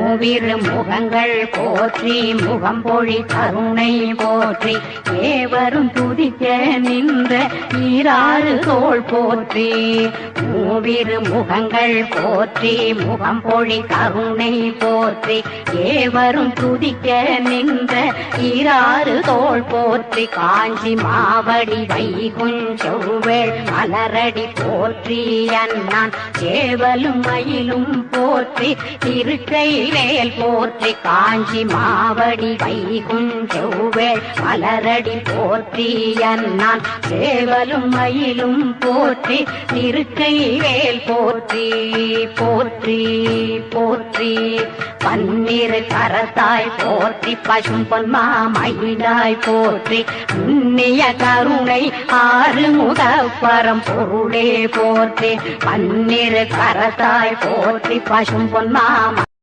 மூவிரு முகங்கள் போற்றி முகம்பொழி கருணை போற்றி ஏவரும் துதிக்க நின்ற ஈராறு தோள் போற்றி மூவிரு முகங்கள் போற்றி முகம்பொழி கருணை போற்றி ஏவரும் துதிக்க நின்ற ஈராறு தோள் போற்றி காஞ்சி மாவடி வைகுஞ்செவ்வேள் மலரடி போற்றி அண்ணான் சேவலும் மயிலும் போற்றி திருக்கை வேல் போற்றி காஞ்சி மாவடி வைகுஞ்செவ்வேள் மலரடி போற்றி அண்ணான் சேவலும் மயிலும் போற்றி திருக்கை வேல் போற்றி போற்றி போற்றி பன்னிரு கரத்தாய் போற்றி பசும் பொன்மா மயிலாய் போற்றி புண்ணிய கருணை ஆறு முகப்பரம் பொருளே போற்றி பன்னிரு கரத்தாய் போற்றி பசும் பொன்மா